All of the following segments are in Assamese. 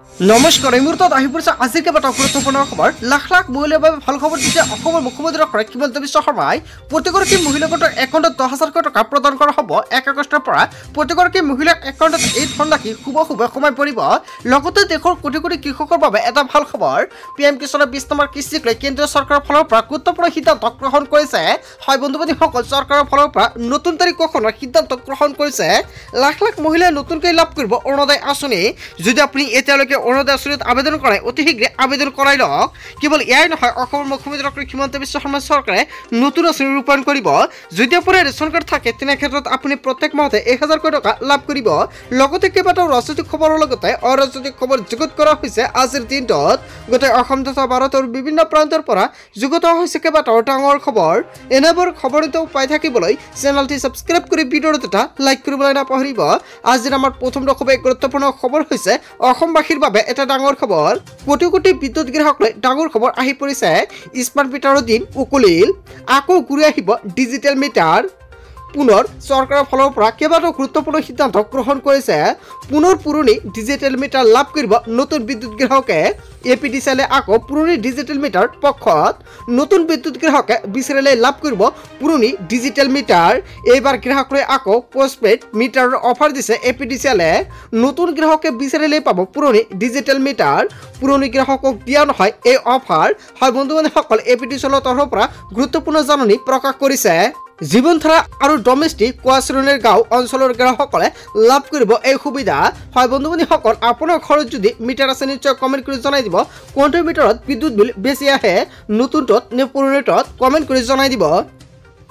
নমস্কাৰ এই মুহূৰ্তত আহি পৰিছে আজিৰ কেইবাটাও গুৰুত্বপূৰ্ণ খবৰ। লাখ লাখ মহিলাৰ বাবে ভাল খবৰ দিছে অসমৰ মুখ্যমন্ত্ৰী ডক্টৰ হিমন্ত বিশ্ব শৰ্মাই। প্ৰতিগৰাকী মহিলা গোটৰ একাউণ্টত 10,000 টকা প্ৰদান কৰা হ'ব। 1 আগষ্টৰ পৰা প্ৰতিগৰাকী মহিলাৰ একাউণ্টত এই ধনৰাশি শুভ সোমাই পৰিব। লগতে দেশৰ কোটি কোটি কৃষকৰ বাবে এটা ভাল খবৰ। PM কিষাণৰ 20 নম্বৰ কিস্তিক লৈ কেন্দ্ৰীয় চৰকাৰৰ ফালৰ পৰা গুৰুত্বপূৰ্ণ সিদ্ধান্ত গ্ৰহণ কৰিছে। হয় বন্ধু-বান্ধৱীসকল, চৰকাৰৰ ফালৰ পৰা নতুন তাৰিখ ঘোষণাৰ সিদ্ধান্ত গ্ৰহণ কৰিছে। লাখ লাখ মহিলাই নতুনকৈ লাভ কৰিব অৰুণোদয় আঁচনি। যদি আপুনি এতিয়ালৈকে অৰুণোদয় আঁচনিত আবেদন কৰাই অতি শীঘ্ৰে আবেদন কৰাই লওক। কেৱল এয়াই নহয়, অসমৰ মুখ্যমন্ত্ৰী ডক্টৰ হিমন্ত বিশ্ব শৰ্মা চৰকাৰে নতুন আঁচনি ৰূপায়ণ কৰিব। যদি আপোনাৰ ৰেচন কাৰ্ড থাকে তেনে ক্ষেত্ৰত আপুনি প্ৰত্যেক মাহতে 1,000 টকা লাভ কৰিব। লগতে কেইবাটাও ৰাজনৈতিক খবৰৰ লগতে অৰাজনৈতিক খবৰ যুগুত কৰা হৈছে আজিৰ দিনটোত। গোটেই অসম তথা ভাৰতৰ বিভিন্ন প্ৰান্তৰ পৰা যুগুত হৈছে কেইবাটাও ডাঙৰ খবৰ। এনেবোৰ খবৰ পাই থাকিবলৈ চেনেলটি ছাবস্ক্ৰাইব কৰি ভিডিঅ'টো এটা লাইক কৰিবলৈ নাপাহৰিব। আজিৰ আমাৰ প্ৰথম খুবেই গুৰুত্বপূৰ্ণ খবৰ হৈছে অসমবাসীৰ বাবে এটা ডাঙৰ খবৰ। কোটি কোটি বিদ্যুৎ গ্ৰাহকলৈ ডাঙৰ খবৰ আহি পৰিছে। স্মাৰ্ট মিটাৰৰ দিন উকলিল, আকৌ ঘূৰি আহিব ডিজিটেল মিটাৰ। পুনৰ চৰকাৰৰ ফালৰ পৰা কেইবাটাও গুৰুত্বপূৰ্ণ সিদ্ধান্ত গ্ৰহণ কৰিছে। পুনৰ পুৰণি ডিজিটেল মিটাৰ লাভ কৰিব নতুন বিদ্যুৎ গ্ৰাহকে। APDCL আকৌ পুৰণি ডিজিটেল মিটাৰ পক্ষত। নতুন বিদ্যুৎ গ্ৰাহকে বিচাৰিলে লাভ কৰিব পুৰণি ডিজিটেল মিটাৰ। এইবাৰ গ্ৰাহকলৈ আকৌ পোষ্টপেইড মিটাৰৰ অফাৰ দিছে APDCL। নতুন গ্ৰাহকে বিচাৰিলে পাব পুৰণি ডিজিটেল মিটাৰ। পুৰণি গ্ৰাহকক দিয়া নহয় এই অফাৰ। হয় বন্ধু-বান্ধৱীসকল, APDCL তৰফৰ পৰা গুৰুত্বপূৰ্ণ জাননী প্ৰকাশ কৰিছে। জীৱনধাৰা আৰু ডমেষ্টিক কোৱা শ্ৰেণীৰ গাঁও অঞ্চলৰ গ্ৰাহকসকলে লাভ কৰিব এই সুবিধা। হয় বন্ধু-বান্ধৱীসকল, আপোনাৰ ঘৰত যদি মিটাৰ আছে নিশ্চয় কমেণ্ট কৰি জনাই দিব কোনটো মিটাৰত বিদ্যুৎ বিল বেছি আহে, নতুনটোত নে পুৰণিটোত, কমেণ্ট কৰি জনাই দিব।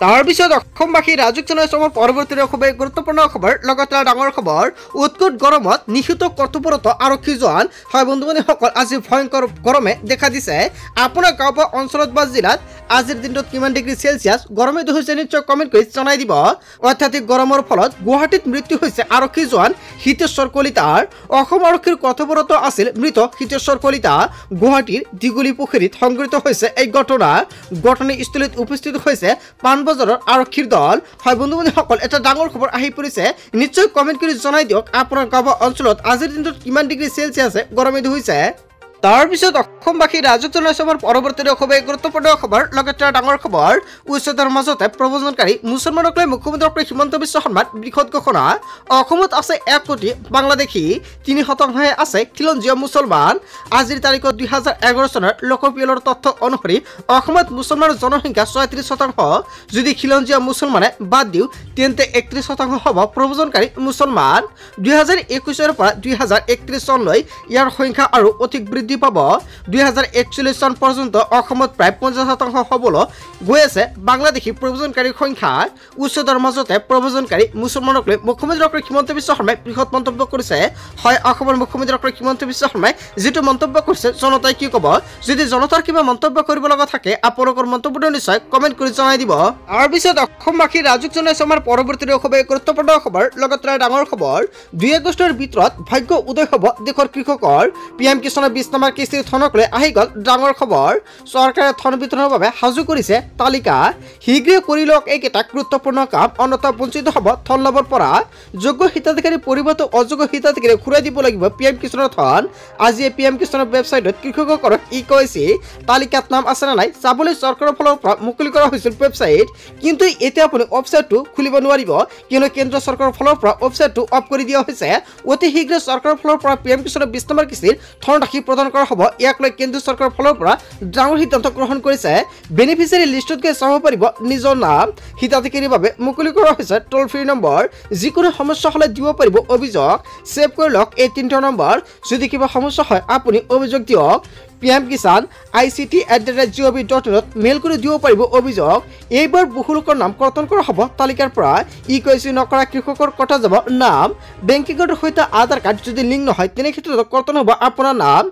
তাৰপিছত অসমবাসী ৰাজুক জনাইছে আমাৰ পৰৱৰ্তী খুবেই গুৰুত্বপূৰ্ণ খবৰ। লগতে ডাঙৰ খবৰ, উৎকট গৰমত নিহত কৰ্তব্যৰত আৰক্ষী জোৱান। হয় বন্ধু-বান্ধৱীসকল, আজি ভয়ংকৰ গৰমে দেখা দিছে। আপোনাৰ গাঁও বা অঞ্চলত বা জিলাত আজিৰ দিনটোত কিমান ডিগ্ৰী চেলচিয়াছ গৰমে হৈছে নিশ্চয় কমেণ্ট কৰি জনাই দিব। অত্যাধিক গৰমৰ ফলত গুৱাহাটীত মৃত্যু হৈছে আৰক্ষী জোৱান হিতেশ্বৰ কলিতাৰ। অসম আৰক্ষীৰ কৰ্তব্যৰত আছিল মৃত হিতেশ্বৰ কলিতা। গুৱাহাটীৰ দীঘলী পুখুৰীত সংঘটিত হৈছে এই ঘটনা। ঘটনাস্থলীত উপস্থিত হৈছে পাণবজাৰৰ আৰক্ষীৰ দল। হয় বন্ধু-বান্ধৱীসকল, এটা ডাঙৰ খবৰ আহি পৰিছে। নিশ্চয় কমেণ্ট কৰি জনাই দিয়ক আপোনাৰ গাঁও বা অঞ্চলত আজিৰ দিনটোত কিমান ডিগ্ৰী চেলচিয়াছে গৰমে হৈছে। তাৰপিছত অসমবাসী ৰাজুক জনাইছে আমাৰ পৰৱৰ্তী খুবেই গুৰুত্বপূৰ্ণ খবৰ। লগতে ডাঙৰ খবৰ, উচ্চতাৰ মাজতে প্ৰব্ৰজনকাৰী মুছলমানক লৈ মুখ্যমন্ত্ৰী ডক্টৰ হিমন্ত বিশ্ব শৰ্মাৰ বৃহৎ ঘোষণা। অসমত আছে 1 কোটি বাংলাদেশী, 3% আছে খিলঞ্জীয়া মুছলমান। আজিৰ তাৰিখত 2011 চনৰ লোকপিয়লৰ তথ্য অনুসৰি অসমত মুছলমানৰ জনসংখ্যা 36%। যদি খিলঞ্জীয়া মুছলমানে বাদ দিওঁ তেন্তে 31% হ'ব প্ৰব্ৰজনকাৰী মুছলমান। 2021 পৰা 2031 চনলৈ ইয়াৰ সংখ্যা আৰু অধিক বৃদ্ধি পাব। 2041 চন পৰ্যন্ত অসমত প্ৰায় 50% হ'বলৈ গৈ আছে বাংলাদেশী প্ৰব্ৰজনকাৰীৰ সংখ্যা। উচ্চতাৰ মাজতে প্ৰব্ৰজনকাৰী মুছলমানক লৈ মুখ্যমন্ত্ৰী ডক্টৰ হিমন্ত বিশ্ব শৰ্মাই বৃহৎ মন্তব্য কৰিছে। হয়, অসমৰ মুখ্যমন্ত্ৰী ডক্টৰ হিমন্ত বিশ্ব শৰ্মাই যিটো মন্তব্য কৰিছে জনতাই কি ক'ব? যদি জনতাৰ কিবা মন্তব্য কৰিব লগা থাকে আপোনালোকৰ মন্তব্যটো নিশ্চয় কমেণ্ট কৰি জনাই দিব। তাৰপিছত অসমবাসী ৰাজুক জনাইছে আমাৰ পৰৱৰ্তী খুবেই গুৰুত্বপূৰ্ণ খবৰ। লগতে ডাঙৰ খবৰ, 2 আগষ্টৰ ভিতৰত ভাগ্য উদয় হ'ব দেশৰ কৃষকৰ। PM কিষাণৰ 20 নম্বৰ কিস্তিৰ ধনক লৈ আহি গ'ল ডাঙৰ খবৰ। চৰকাৰে ধন বিতৰণৰ বাবে সাজু কৰিছে তালিকা। শীঘ্ৰে কৰি লওক এইকেইটা গুৰুত্বপূৰ্ণ কাম, অন্যথা বঞ্চিত হ'ব ধন লাভৰ পৰা। যোগ্য হিতাধিকাৰী পৰিৱৰ্তে অযোগ্য হিতাধিকাৰী ঘূৰাই দিব লাগিব PM কিষাণৰ ধন। আজি PM কিষাণৰ ৱেবছাইটত কৃষকসকলক কৈছে তালিকাত নাম আছে নে নাই চাবলৈ চৰকাৰৰ ফালৰ পৰা মুকলি কৰা হৈছিল ৱেবছাইট। কিন্তু এতিয়া আপুনি ৱেবছাইটটো খুলিব নোৱাৰিব, কিয়নো কেন্দ্ৰ চৰকাৰৰ ফালৰ পৰা ৱেবছাইটটো অফ কৰি দিয়া হৈছে। অতি শীঘ্ৰে চৰকাৰৰ ফালৰ পৰা PM কিষাণৰ 20 নম্বৰ কিস্তিৰ ধনৰাশি প্ৰদান কৰা হ'ব। ইয়াক লৈ কেন্দ্ৰীয় চৰকাৰৰ ফালৰ পৰা ডাঙৰ সিদ্ধান্ত গ্ৰহণ কৰিছে। বেনিফিচিয়াৰী লিষ্টত গৈ চাব পাৰিব নিজৰ নাম। হিতাধিকাৰীৰ বাবে মুকলি কৰা হৈছে টোল ফ্ৰী নম্বৰ। যিকোনো সমস্যা হ'লে দিব পাৰিব অভিযোগ। ছেভ কৰি লওক এই 3টা নম্বৰ। যদি কিবা সমস্যা হয় আপুনি অভিযোগ দিয়ক। PM কিষাণ ICT@gov.in মেইল কৰি দিব পাৰিব অভিযোগ। এইবাৰ বহু লোকৰ নাম কৰ্তন কৰা হ'ব তালিকাৰ পৰা। KYC নকৰা কৃষকৰ কটা যাব নাম। বেংকিঙৰ সৈতে আধাৰ কাৰ্ড যদি লিংক নহয় তেনে ক্ষেত্ৰত কৰ্তন হ'ব আপোনাৰ নাম।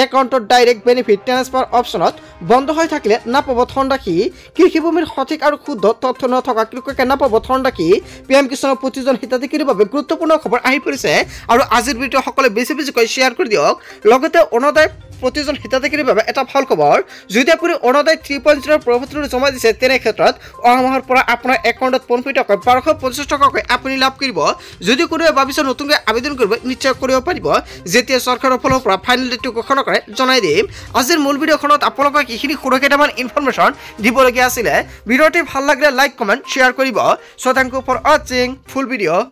একাউণ্টত ডাইৰেক্ট বেনিফিট ট্ৰান্সফাৰ অপশ্যনত বন্ধ হৈ থাকিলে নাপাব ধনৰাশি। কৃষিভূমিৰ সঠিক আৰু শুদ্ধ তথ্য নথকা কৃষকে নাপাব ধনৰাশি। PM কিষাণৰ প্ৰতিজন হিতাধিকাৰীৰ বাবে গুৰুত্বপূৰ্ণ খবৰ আহি পৰিছে। আৰু আজিৰ ভিডিঅ' সকলোৱে বেছি বেছিকৈ শ্বেয়াৰ কৰি দিয়ক। লগতে অৰুণোদয় প্ৰতিজন হিতাধিকাৰীৰ বাবে এটা ভাল খবৰ যদি আপুনি অৰুণোদয় 3.0 প্ৰপত্ৰটো জমা দিছে তেনে ক্ষেত্ৰত অহা মাহৰ পৰা আপোনাৰ একাউণ্টত পোনপটীয়াকৈ 1250 টকাকৈ আপুনি লাভ কৰিব যদি কোনোৱে ভাবিছে নতুনকৈ আবেদন কৰিব নিশ্চয় কৰিব পাৰিব যেতিয়া চৰকাৰৰ ফালৰ পৰা ফাইনেল ডেটটো ঘোষণা কৰে জনাই দিম আজিৰ মূল ভিডিঅ'খনত আপোনালোকক এইখিনি সুৰক্ষিতমান ইনফৰমেশ্যন দিবলগীয়া আছিলে ভিডিঅ'টি ভাল লাগিলে লাইক কমেণ্ট শ্বেয়াৰ কৰিব সো থ্যাংক ইউ ফৰ ৱাচিং ফুল ভিডিঅ'